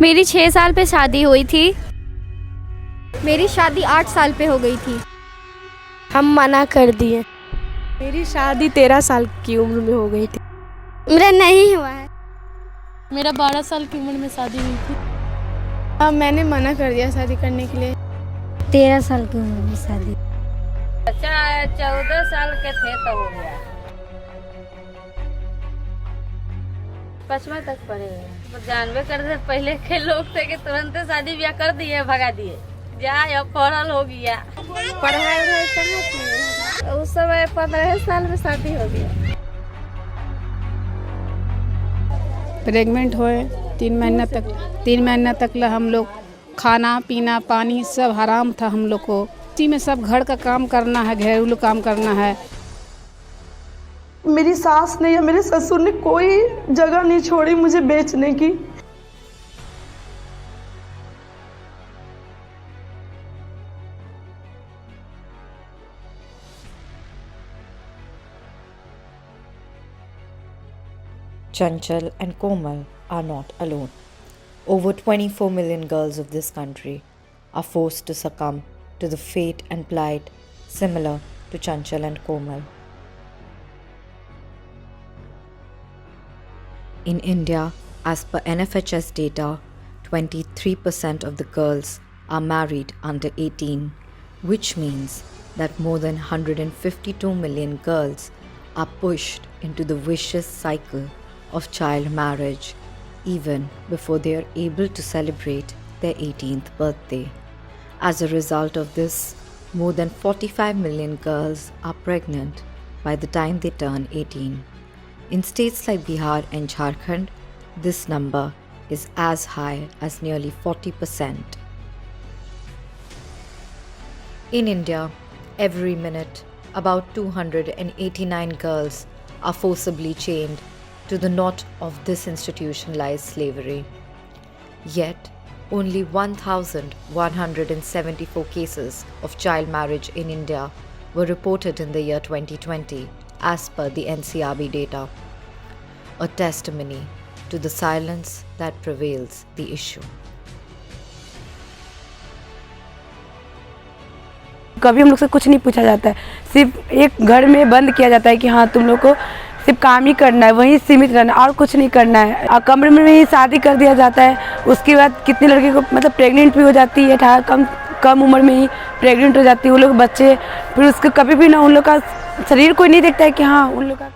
मेरी 6 साल पे शादी हुई थी। मेरी शादी 8 साल पे हो गई थी। हम मना कर दिए। मेरी शादी 13 साल की उम्र में हो गई थी। मेरा नहीं हुआ है। मेरा 12 साल की उम्र में शादी हुई थी। मैंने मना कर दिया शादी करने के लिए। 13 साल की उम्र में शादी। बच्चा 14 साल के थे तो हो गया। 5वां तक पढ़े हुए। जानबे करते पहले के लोग थे कि तुरंत शादी ब्याह कर दिए, भगा दिए। जा अब पढ़ल हो गया। पढ़ाई कहाँ की? उस समय 15 साल में शादी हो गया। प्रेग्नेंट हुए 3 महीना तक हम लोग खाना पीना पानी सब हराम था हम लोग को। इसी में सब घर का काम करना है, घरेलू काम करना है। मेरी सास ने या मेरे ससुर ने कोई जगह नहीं छोड़ी मुझे बेचने की। Chanchal and Komal are not alone. Over 24 million girls of this country are forced to succumb to the fate and plight similar to Chanchal and Komal. In India, as per NFHS data, 23% of the girls are married under 18, which means that more than 152 million girls are pushed into the vicious cycle of child marriage even before they are able to celebrate their 18th birthday. As a result of this, more than 45 million girls are pregnant by the time they turn 18. In states like Bihar and Jharkhand, this number is as high as nearly 40%. In India, every minute, about 289 girls are forcibly chained to the knot of this institutionalized slavery. Yet, only 1,174 cases of child marriage in India were reported in the year 2020 as per the NCRB data, a testimony to the silence that prevails the issue. कभी हम लोग से कुछ नहीं पूछा जाता है, सिर्फ एक घर में बंद किया जाता है कि हाँ तुम लोग को सिर्फ काम ही करना है, वहीं सीमित रहना है और कुछ नहीं करना है। और कमरे में ही शादी कर दिया जाता है। उसके बाद कितनी लड़की को मतलब प्रेग्नेंट भी हो जाती है, कम उम्र में ही प्रेग्नेंट हो जाती है वो लोग बच्चे। फिर उसको कभी भी ना उन लोग का शरीर कोई नहीं देखता है कि हाँ उन लोग का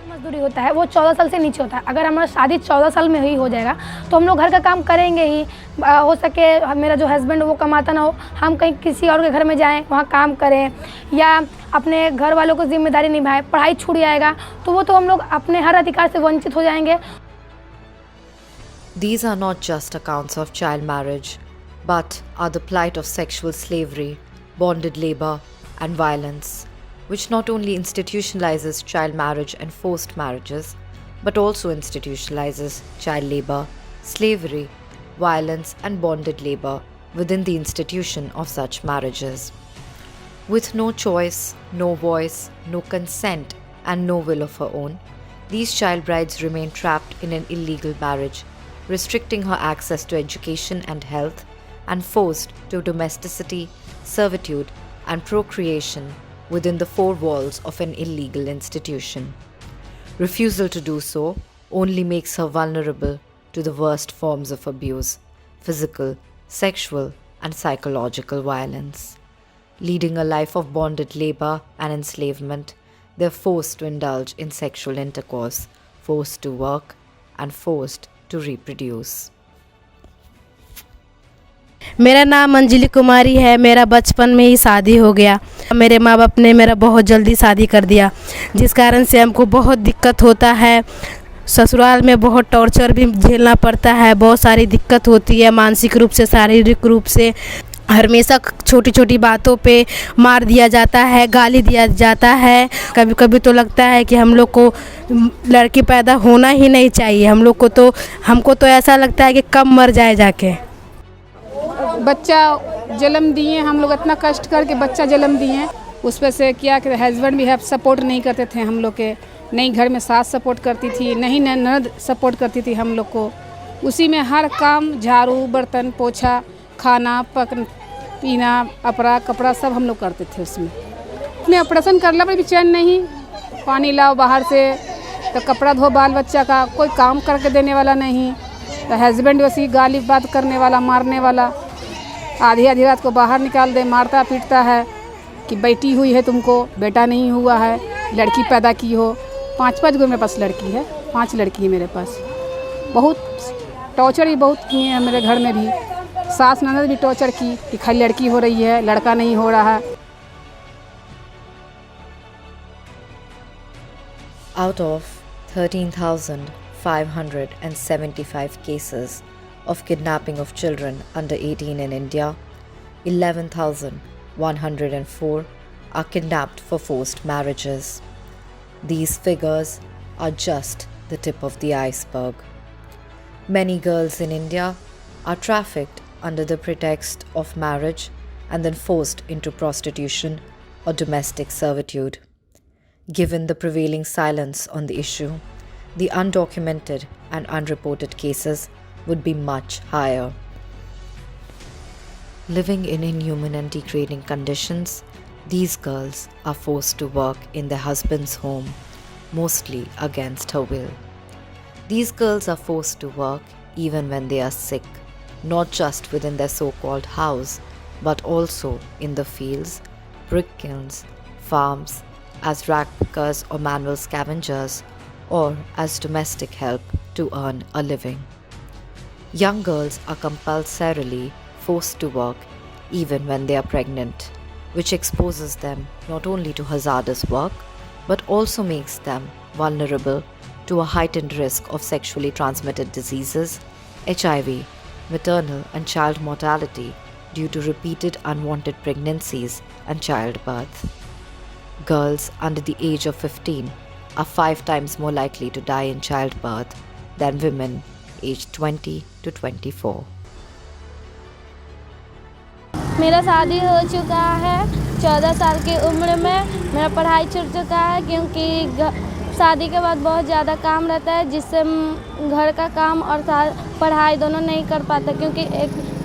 मजदूरी होता है वो 14 साल से नीचे होता है। अगर हमारा शादी 14 साल में ही हो जाएगा तो हम लोग घर का काम करेंगे ही। हो सके मेरा जो हस्बैंड वो कमाता ना हो, हम कहीं किसी और के घर में जाएं, वहाँ काम करें या अपने घर वालों को जिम्मेदारी निभाएं, पढ़ाई छूट जाएगा तो वो तो हम लोग अपने हर अधिकार से वंचित हो जाएंगे। These are not just accounts of child marriage, but are the plight of sexual slavery, bonded labor, and violence, which not only institutionalizes child marriage and forced marriages, but also institutionalizes child labor, slavery, violence, and bonded labor within the institution of such marriages. With no choice, no voice, no consent, and no will of her own, these child brides remain trapped in an illegal marriage, restricting her access to education and health, and forced to domesticity, servitude, and procreation within the four walls of an illegal institution. Refusal to do so only makes her vulnerable to the worst forms of abuse, physical, sexual, and psychological violence. Leading a life of bonded labor and enslavement, they are forced to indulge in sexual intercourse, forced to work, and forced to reproduce. मेरा नाम अंजलि कुमारी है। मेरा बचपन में ही शादी हो गया। मेरे माँ बाप ने मेरा बहुत जल्दी शादी कर दिया, जिस कारण से हमको बहुत दिक्कत होता है। ससुराल में बहुत टॉर्चर भी झेलना पड़ता है, बहुत सारी दिक्कत होती है, मानसिक रूप से, शारीरिक रूप से। हमेशा छोटी छोटी बातों पे मार दिया जाता है, गाली दिया जाता है। कभी कभी तो लगता है कि हम लोग को लड़की पैदा होना ही नहीं चाहिए। हमको तो ऐसा लगता है कि कब मर जाए जाके। बच्चा जन्म दिए, हम लोग इतना कष्ट करके बच्चा जन्म दिए, उस पर से क्या कि हस्बैंड भी सपोर्ट नहीं करते थे हम लोग के। नहीं घर में सास सपोर्ट करती थी, नहीं ननद सपोर्ट करती थी हम लोग को। उसी में हर काम, झाड़ू, बर्तन, पोछा, खाना, पीना, अपरा, कपड़ा सब हम लोग करते थे उसमें। उसमें ऑपरेशन करने पर भी चैन नहीं, पानी लाओ बाहर से, तो कपड़ा धो बाल बच्चा का, कोई काम करके देने वाला नहीं, तो हस्बैंड वैसी गाली बात करने वाला, मारने वाला, आधी आधी रात को बाहर निकाल दे, मारता पीटता है कि बेटी हुई है तुमको, बेटा नहीं हुआ है, लड़की पैदा की हो। 5-5 गो मेरे पास लड़की है, 5 लड़की है मेरे पास। बहुत टॉर्चर ही बहुत किए हैं मेरे घर में भी, सास ननद भी टॉर्चर की कि खाली लड़की हो रही है, लड़का नहीं हो रहा है। Out of 13,575 cases of kidnapping of children under 18 in India, 11,104 are kidnapped for forced marriages. These figures are just the tip of the iceberg. Many girls in India are trafficked under the pretext of marriage and then forced into prostitution or domestic servitude. Given the prevailing silence on the issue, the undocumented and unreported cases would be much higher. Living in inhuman and degrading conditions, these girls are forced to work in their husband's home, mostly against her will. These girls are forced to work even when they are sick, not just within their so-called house, but also in the fields, brick kilns, farms, as rag pickers or manual scavengers, or as domestic help to earn a living. Young girls are compulsorily forced to work even when they are pregnant, which exposes them not only to hazardous work, but also makes them vulnerable to a heightened risk of sexually transmitted diseases, HIV, maternal and child mortality due to repeated unwanted pregnancies and childbirth. Girls under the age of 15 are 5 times more likely to die in childbirth than women aged 20 to 24. मेरा शादी हो चुका है 14 साल की उम्र में। मेरा पढ़ाई छूट चुका है क्योंकि शादी के बाद बहुत ज़्यादा काम रहता है, जिससे घर का काम और पढ़ाई दोनों नहीं कर पाते, क्योंकि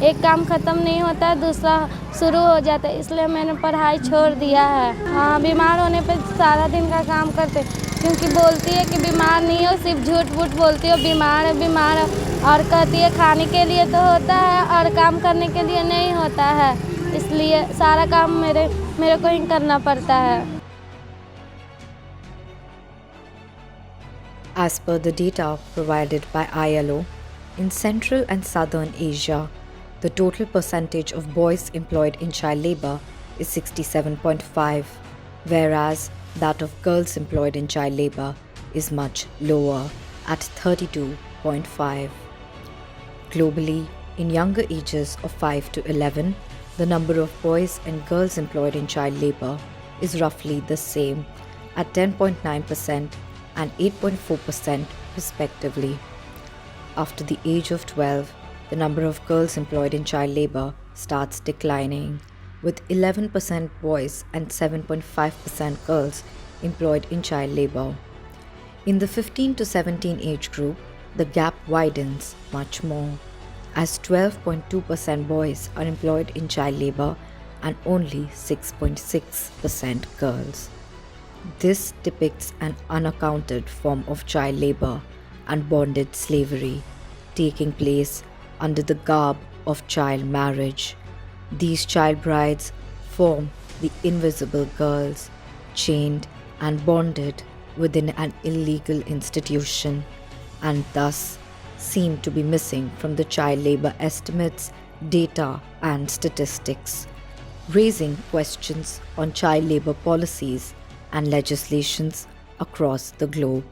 एक काम ख़त्म नहीं होता है, दूसरा शुरू हो जाता है, इसलिए मैंने पढ़ाई छोड़ दिया है। हाँ, बीमार होने पे सारा दिन का काम करते, क्योंकि बोलती है कि बीमार नहीं हो, सिर्फ झूठ मूठ बोलती हो, बीमार है और कहती है खाने के लिए तो होता है और काम करने के लिए नहीं होता है, इसलिए सारा काम मेरे को ही करना पड़ता है। As per the data provided by ILO, in Central and Southern Asia, the total percentage of boys employed in child labor is 67.5, whereas that of girls employed in child labor is much lower at 32.5. Globally, in younger ages of 5 to 11, the number of boys and girls employed in child labor is roughly the same at 10.9% and 8.4% respectively. After the age of 12, the number of girls employed in child labor starts declining, with 11% boys and 7.5% girls employed in child labor. In the 15 to 17 age group, the gap widens much more, as 12.2% boys are employed in child labor and only 6.6% girls. This depicts an unaccounted form of child labor and bonded slavery taking place under the garb of child marriage. These child brides form the invisible girls, chained and bonded within an illegal institution, and thus seem to be missing from the child labor estimates, data and statistics, raising questions on child labor policies and legislations across the globe.